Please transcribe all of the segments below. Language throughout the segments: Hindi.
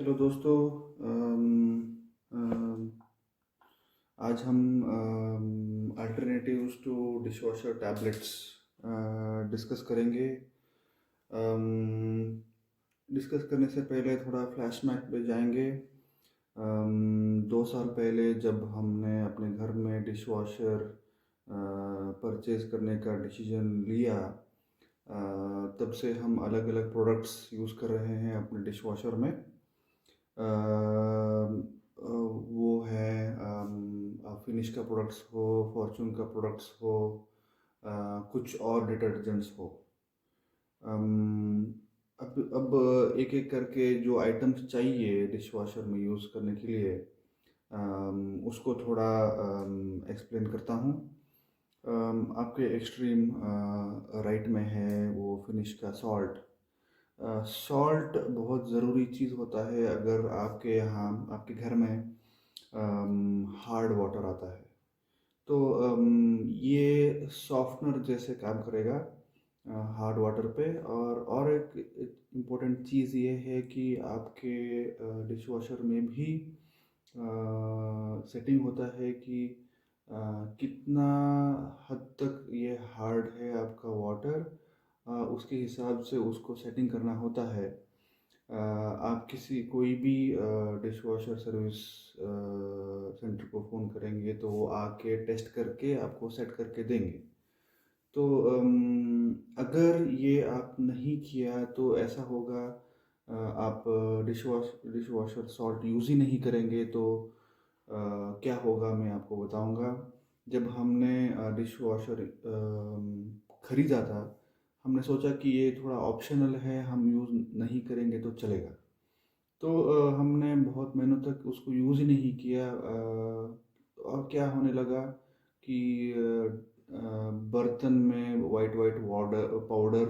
हेलो दोस्तों। अम, आज हम alternatives to dishwasher tablets discuss करेंगे। डिस्कस करने से पहले थोड़ा फ्लैशबैक पे जाएंगे। 2 साल पहले जब हमने अपने घर में डिशवॉशर परचेज़ करने का डिसीजन लिया, तब से हम अलग अलग प्रोडक्ट्स यूज़ कर रहे हैं अपने डिशवॉशर में। वो है फिनिश का प्रोडक्ट्स हो, फॉर्चून का प्रोडक्ट्स हो, कुछ और डिटर्जेंट्स हो। अम, अब एक एक करके जो आइटम्स चाहिए डिशवॉशर में यूज़ करने के लिए, उसको थोड़ा एक्सप्लेन करता हूँ। आपके एक्सट्रीम राइट में है वो फिनिश का सॉल्ट। सॉल्ट बहुत ज़रूरी चीज़ होता है अगर आपके यहाँ आपके घर में हार्ड वाटर आता है। तो ये सॉफ्टनर जैसे काम करेगा हार्ड वाटर पे। और एक इम्पोर्टेंट चीज़ ये है कि आपके डिशवॉशर में भी सेटिंग होता है कि कितना हद तक ये हार्ड है आपका वाटर, उसके हिसाब से उसको सेटिंग करना होता है। आप किसी कोई भी डिशवॉशर सर्विस सेंटर को फ़ोन करेंगे तो वो आके टेस्ट करके आपको सेट करके देंगे। तो अगर ये आप नहीं किया तो ऐसा होगा, आप डिशवॉशर सॉल्ट यूज़ ही नहीं करेंगे तो क्या होगा मैं आपको बताऊंगा। जब हमने डिशवॉशर ख़रीदा था, हमने सोचा कि ये थोड़ा ऑप्शनल है, हम यूज़ नहीं करेंगे तो चलेगा। तो हमने बहुत महीनों तक उसको यूज़ ही नहीं किया। और क्या होने लगा कि बर्तन में वाइट वाइट वाटर पाउडर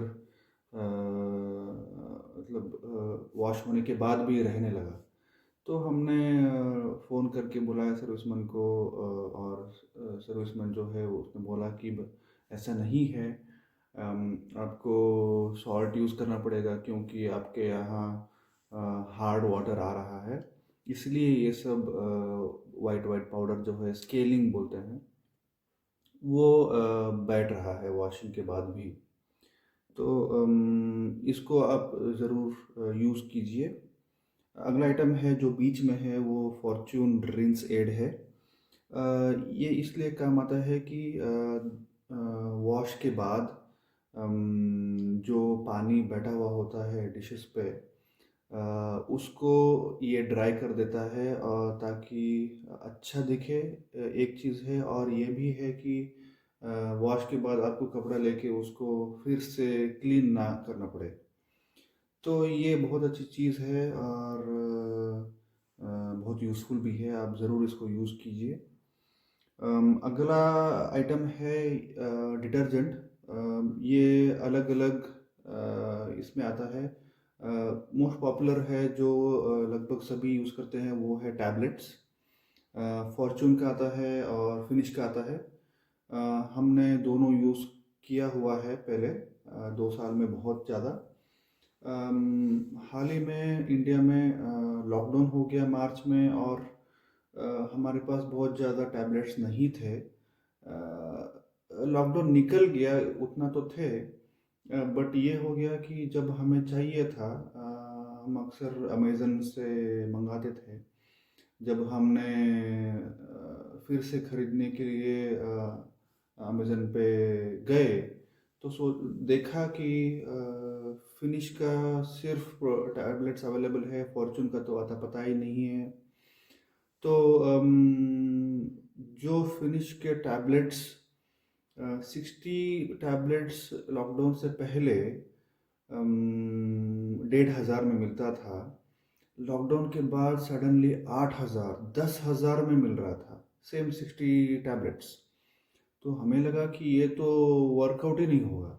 मतलब वॉश होने के बाद भी रहने लगा। तो हमने फ़ोन करके बुलाया सर्विसमैन को, और सर्विसमैन जो है उसने बोला कि ऐसा नहीं है, आपको सॉल्ट यूज़ करना पड़ेगा क्योंकि आपके यहाँ हार्ड वाटर आ रहा है, इसलिए ये सब वाइट वाइट पाउडर जो है स्केलिंग बोलते हैं वो बैठ रहा है वॉशिंग के बाद भी। तो इसको आप ज़रूर यूज़ कीजिए। अगला आइटम है जो बीच में है वो फॉर्च्यून रिंस एड है। ये इसलिए काम आता है कि वॉश के बाद जो पानी बैठा हुआ होता है डिशेस पे, उसको ये ड्राई कर देता है और ताकि अच्छा दिखे। एक चीज़ है, और ये भी है कि वॉश के बाद आपको कपड़ा लेके उसको फिर से क्लीन ना करना पड़े। तो ये बहुत अच्छी चीज़ है और बहुत यूज़फुल भी है, आप ज़रूर इसको यूज़ कीजिए। अगला आइटम है डिटर्जेंट। ये अलग अलग इसमें आता है। मोस्ट पॉपुलर है जो लगभग सभी यूज़ करते हैं वो है टैबलेट्स। फॉर्चून का आता है और फिनिश का आता है। हमने दोनों यूज़ किया हुआ है पहले, 2 साल में बहुत ज़्यादा। हाल ही में इंडिया में लॉकडाउन हो गया मार्च में, और हमारे पास बहुत ज़्यादा टैबलेट्स नहीं थे। लॉकडाउन निकल गया उतना तो थे, बट ये हो गया कि जब हमें चाहिए था, हम अक्सर अमेज़न से मंगाते थे। जब हमने फिर से ख़रीदने के लिए अमेज़न पे गए तो देखा कि फिनिश का सिर्फ टैबलेट्स अवेलेबल है, फॉर्चून का तो आता पता ही नहीं है। तो जो फिनिश के टैबलेट्स 60 टैबलेट्स लॉकडाउन से पहले 1,500 में मिलता था, लॉकडाउन के बाद सडनली 8,000 10,000 में मिल रहा था सेम 60 टैबलेट्स। तो हमें लगा कि ये तो वर्कआउट ही नहीं होगा,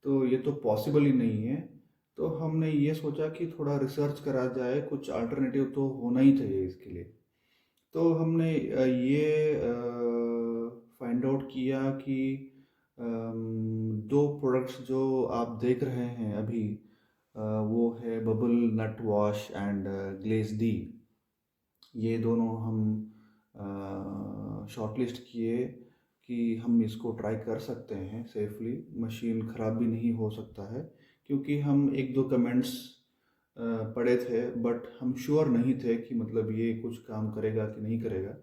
तो ये तो पॉसिबल ही नहीं है। तो हमने ये सोचा कि थोड़ा रिसर्च करा जाए, कुछ अल्टरनेटिव तो होना ही चाहिए इसके लिए। तो हमने ये फाइंड आउट किया कि 2 प्रोडक्ट्स जो आप देख रहे हैं अभी, वो है bubble nut wash and glaze D. ये दोनों हम शॉर्टलिस्ट किए कि हम इसको ट्राई कर सकते हैं सेफली, मशीन ख़राब भी नहीं हो सकता है, क्योंकि हम एक दो कमेंट्स पढ़े थे बट हम श्योर नहीं थे कि मतलब ये कुछ काम करेगा कि नहीं करेगा।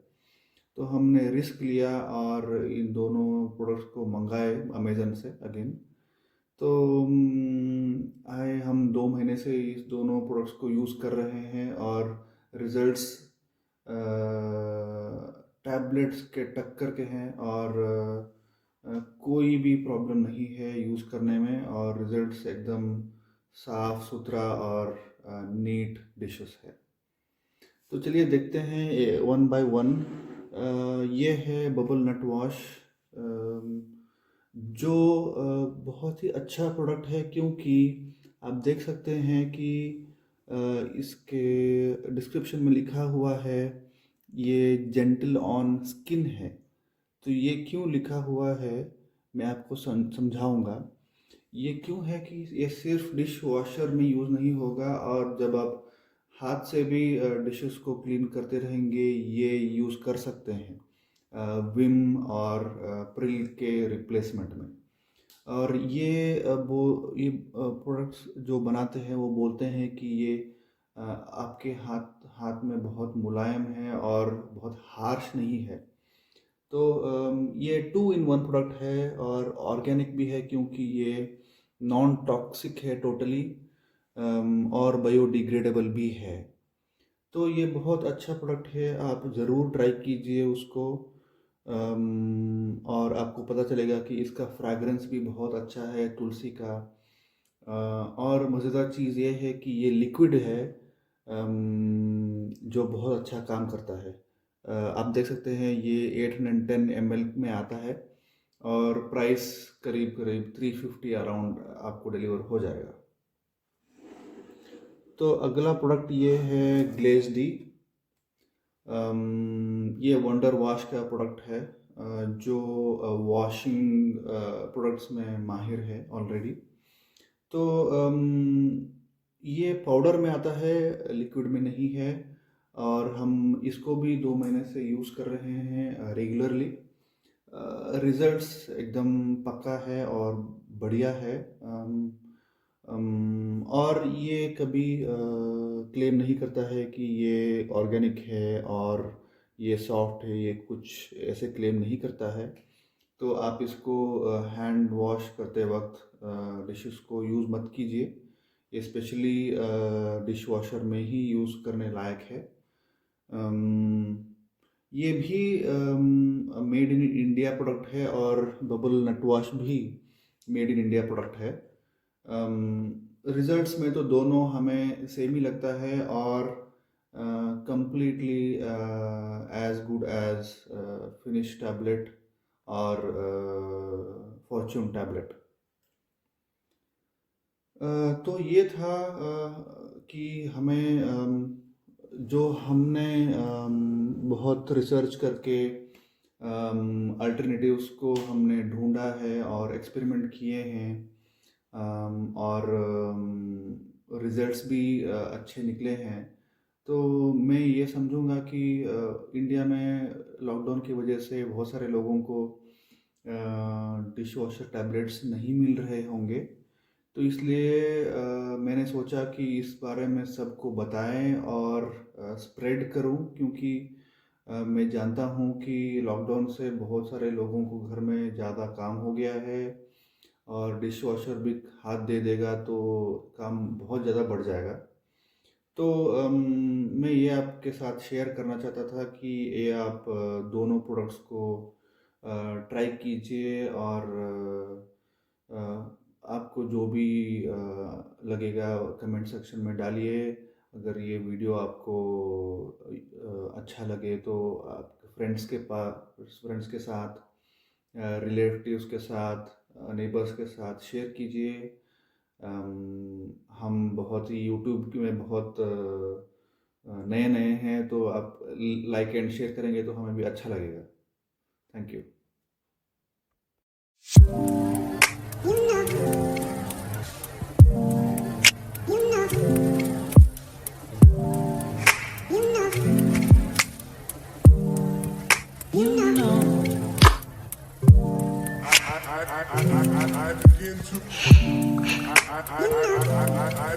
तो हमने रिस्क लिया और इन दोनों प्रोडक्ट्स को मंगाए अमेज़न से अगेन। तो आए हम 2 महीने से इस दोनों प्रोडक्ट्स को यूज़ कर रहे हैं और रिज़ल्ट्स टैबलेट्स के टक्कर के हैं और कोई भी प्रॉब्लम नहीं है यूज़ करने में, और रिज़ल्ट्स एकदम साफ़ सुथरा और नीट डिशेस है। तो चलिए देखते हैं वन बाय वन। ये है बबल नट वॉश, जो बहुत ही अच्छा प्रोडक्ट है, क्योंकि आप देख सकते हैं कि इसके डिस्क्रिप्शन में लिखा हुआ है ये जेंटल ऑन स्किन है। तो ये क्यों लिखा हुआ है मैं आपको समझाऊंगा। ये क्यों है कि ये सिर्फ डिश वॉशर में यूज़ नहीं होगा, और जब आप हाथ से भी डिशेस को क्लीन करते रहेंगे ये यूज़ कर सकते हैं विम और प्रिल के रिप्लेसमेंट में। और ये प्रोडक्ट्स जो बनाते हैं वो बोलते हैं कि ये आपके हाथ हाथ में बहुत मुलायम है और बहुत हार्श नहीं है। तो ये 2 in 1 प्रोडक्ट है और ऑर्गेनिक भी है, क्योंकि ये नॉन टॉक्सिक है टोटली, और बायोडिग्रेडेबल भी है। तो ये बहुत अच्छा प्रोडक्ट है, आप ज़रूर ट्राई कीजिए उसको। और आपको पता चलेगा कि इसका फ्रैग्रेंस भी बहुत अच्छा है तुलसी का। और मज़ेदार चीज़ ये है कि ये लिक्विड है, जो बहुत अच्छा काम करता है। आप देख सकते हैं ये 810 ml में आता है और प्राइस करीब करीब 350 अराउंड आपको डिलीवर हो जाएगा। तो अगला प्रोडक्ट ये है ग्लेज डी। ये वंडर वॉश का प्रोडक्ट है, जो वॉशिंग प्रोडक्ट्स में माहिर है ऑलरेडी। तो ये पाउडर में आता है, लिक्विड में नहीं है, और हम इसको भी 2 महीने से यूज़ कर रहे हैं रेगुलरली। रिज़ल्ट्स एकदम पक्का है और बढ़िया है। और ये कभी क्लेम नहीं करता है कि ये ऑर्गेनिक है और ये सॉफ्ट है, ये कुछ ऐसे क्लेम नहीं करता है। तो आप इसको हैंड वॉश करते वक्त डिशेस को यूज़ मत कीजिए, ये स्पेशली डिश वॉशर में ही यूज़ करने लायक है। ये भी मेड इन इंडिया प्रोडक्ट है और बबल नट वॉश भी मेड इन इंडिया प्रोडक्ट है। रिजल्ट्स में तो दोनों हमें सेम ही लगता है और completely as good as finish tablet और फॉर्च्यून टैबलेट। तो ये था कि हमें जो हमने बहुत रिसर्च करके अल्टरनेटिव्स को हमने ढूंढा है और एक्सपेरिमेंट किए हैं, और रिजल्ट्स भी अच्छे निकले हैं। तो मैं ये समझूंगा कि इंडिया में लॉकडाउन की वजह से बहुत सारे लोगों को डिश वॉशर टैबलेट्स नहीं मिल रहे होंगे। तो इसलिए मैंने सोचा कि इस बारे में सबको बताएं और स्प्रेड करूं, क्योंकि मैं जानता हूं कि लॉकडाउन से बहुत सारे लोगों को घर में ज़्यादा काम हो गया है, और डिश वॉशर भी हाथ दे देगा तो काम बहुत ज़्यादा बढ़ जाएगा। तो मैं ये आपके साथ शेयर करना चाहता था कि ये आप दोनों प्रोडक्ट्स को ट्राई कीजिए, और आपको जो भी लगेगा कमेंट सेक्शन में डालिए। अगर ये वीडियो आपको अच्छा लगे तो आप फ्रेंड्स के साथ, रिलेटिव्स के साथ, नेबर्स के साथ शेयर कीजिए। हम बहुत ही यूट्यूब में बहुत नए नए हैं, तो आप लाइक एंड शेयर करेंगे तो हमें भी अच्छा लगेगा। Thank you. I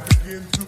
begin to